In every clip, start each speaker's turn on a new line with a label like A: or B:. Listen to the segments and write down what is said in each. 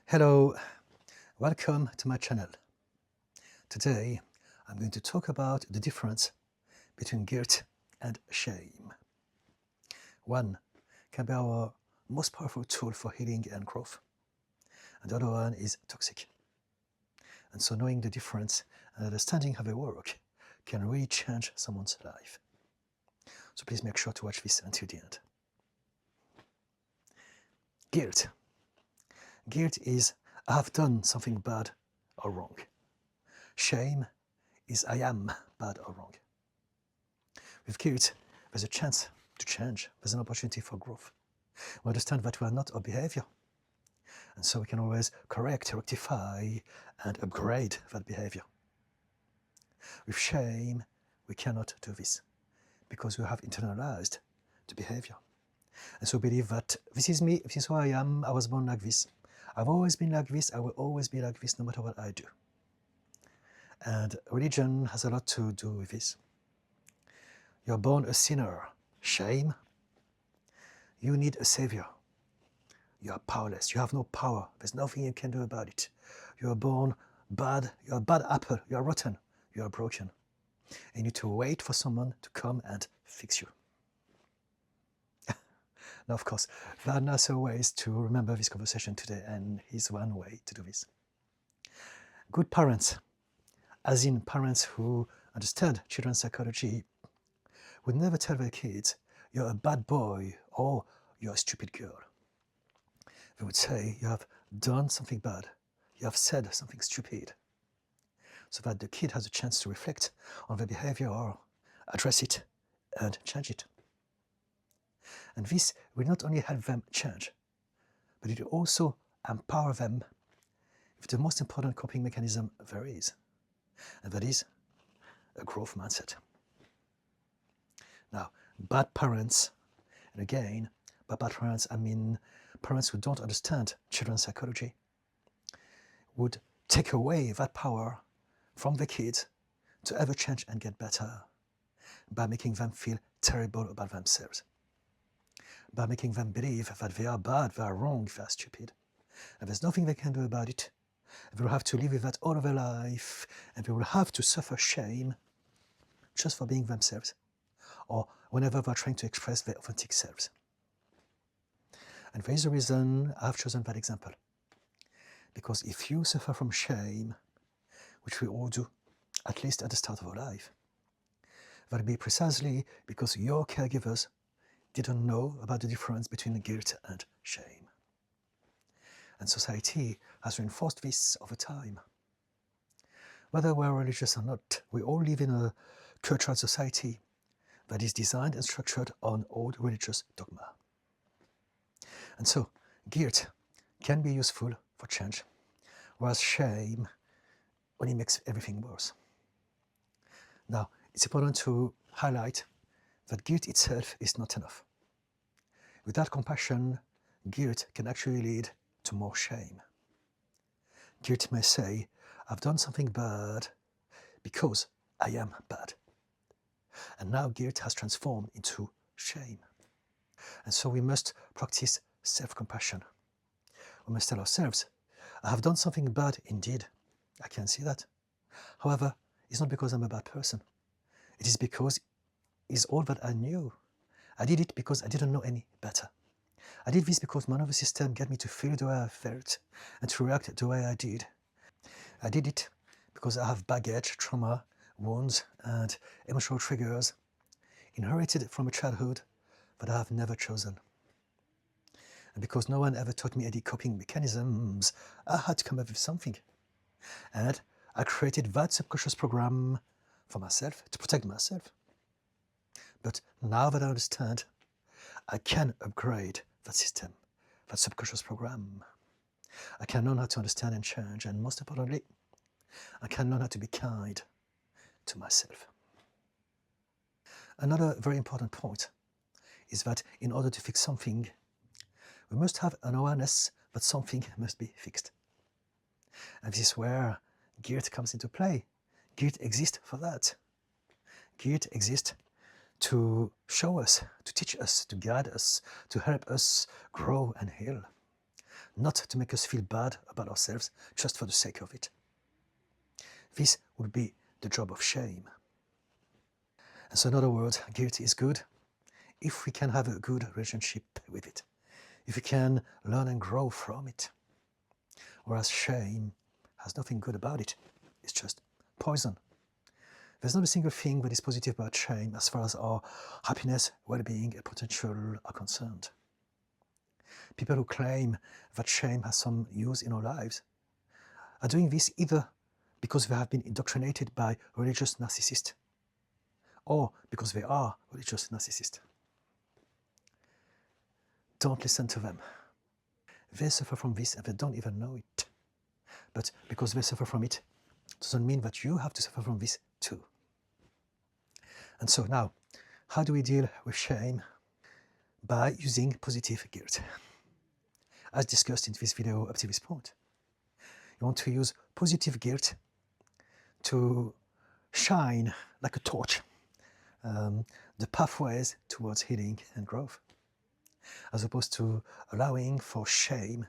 A: Hello, welcome to my channel. Today I'm going to talk about the difference between guilt and shame. One can be our most powerful tool for healing and growth, and the other one is toxic. And so knowing the difference and understanding how they work can really change someone's life. So please make sure to watch this until the end. Guilt. Guilt is I have done something bad or wrong. Shame is I am bad or wrong. With guilt, there's a chance to change. There's an opportunity for growth. We understand that we are not our behavior. And so we can always correct, rectify, and upgrade that behavior. With shame, we cannot do this because we have internalized the behavior. And so we believe that this is me, this is who I am, I was born like this. I've always been like this, I will always be like this no matter what I do. And religion has a lot to do with this. You're born a sinner. Shame. You need a savior. You are powerless. You have no power. There's nothing you can do about it. You are born bad. You're a bad apple. You are rotten. You are broken. And you need to wait for someone to come and fix you. Now, of course, there are nicer ways to remember this conversation today, and here's one way to do this. Good parents, as in parents who understand children's psychology, would never tell their kids, you're a bad boy or you're a stupid girl. They would say, you have done something bad, you have said something stupid, so that the kid has a chance to reflect on their behavior or address it and change it. And this will not only help them change, but it will also empower them with the most important coping mechanism there is, and that is a growth mindset. Now, bad parents, and again, by bad parents I mean parents who don't understand children's psychology, would take away that power from the kids to ever change and get better by making them feel terrible about themselves, by making them believe that they are bad, they are wrong, they are stupid, and there's nothing they can do about it. They will have to live with that all of their life, and they will have to suffer shame just for being themselves, or whenever they're trying to express their authentic selves. And there is a reason I've chosen that example. Because if you suffer from shame, which we all do, at least at the start of our life, that'll be precisely because your caregivers didn't know about the difference between guilt and shame. And society has reinforced this over time. Whether we're religious or not, we all live in a cultural society that is designed and structured on old religious dogma. And so, guilt can be useful for change, whereas shame only makes everything worse. Now, it's important to highlight that guilt itself is not enough. Without compassion, guilt can actually lead to more shame. Guilt may say, I've done something bad because I am bad. And now guilt has transformed into shame. And so we must practice self-compassion. We must tell ourselves, I have done something bad indeed. I can see that. However, it's not because I'm a bad person. It is because it's all that I knew. I did it because I didn't know any better. I did this because my nervous system got me to feel the way I felt and to react the way I did. I did it because I have baggage, trauma, wounds, and emotional triggers inherited from a childhood that I have never chosen. And because no one ever taught me any coping mechanisms, I had to come up with something. And I created that subconscious program for myself, to protect myself. But now that I understand, I can upgrade that system, that subconscious program. I can learn how to understand and change, and most importantly, I can learn how to be kind to myself. Another very important point is that in order to fix something, we must have an awareness that something must be fixed. And this is where guilt comes into play. Guilt exists for that. Guilt exists to show us, to teach us, to guide us, to help us grow and heal. not to make us feel bad about ourselves just for the sake of it. This would be the job of shame. And so in other words, guilt is good if we can have a good relationship with it, if we can learn and grow from it. Whereas shame has nothing good about it, it's just poison. There's not a single thing that is positive about shame as far as our happiness, well-being, and potential are concerned. People who claim that shame has some use in our lives are doing this either because they have been indoctrinated by religious narcissists or because they are religious narcissists. Don't listen to them. They suffer from this and they don't even know it. But because they suffer from it, doesn't mean that you have to suffer from this too. And so now, how do we deal with shame? By using positive guilt. As discussed in this video up to this point, you want to use positive guilt to shine like a torch the pathways towards healing and growth, as opposed to allowing for shame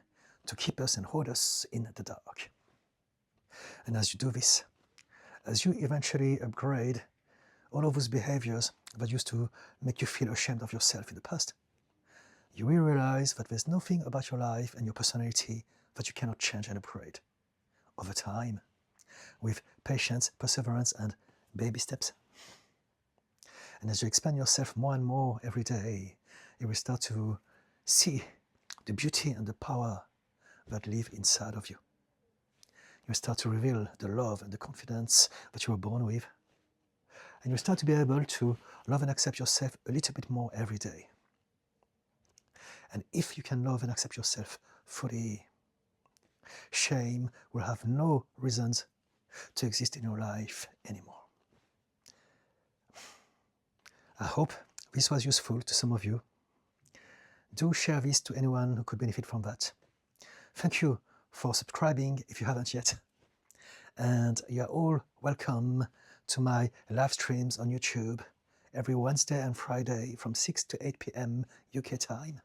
A: to keep us and hold us in the dark. And as you do this, as you eventually upgrade all of those behaviors that used to make you feel ashamed of yourself in the past, you will realize that there's nothing about your life and your personality that you cannot change and upgrade over time, with patience, perseverance, and baby steps. And as you expand yourself more and more every day, you will start to see the beauty and the power that live inside of you. You will start to reveal the love and the confidence that you were born with. And you'll start to be able to love and accept yourself a little bit more every day. And if you can love and accept yourself fully, shame will have no reasons to exist in your life anymore. I hope this was useful to some of you. Do share this to anyone who could benefit from that. Thank you for subscribing if you haven't yet. And you're all welcome to my live streams on YouTube every Wednesday and Friday from 6 to 8 p.m. UK time.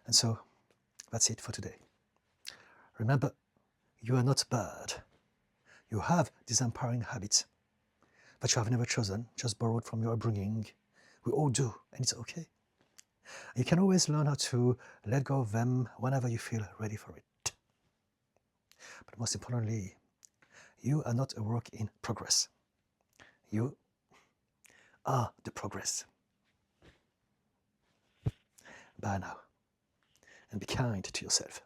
A: And so that's it for today. Remember, you are not bad. You have these empowering habits that you have never chosen, just borrowed from your upbringing. We all do, and it's okay. You can always learn how to let go of them whenever you feel ready for it. But most importantly, you are not a work in progress. You are the progress. Bye now, and be kind to yourself.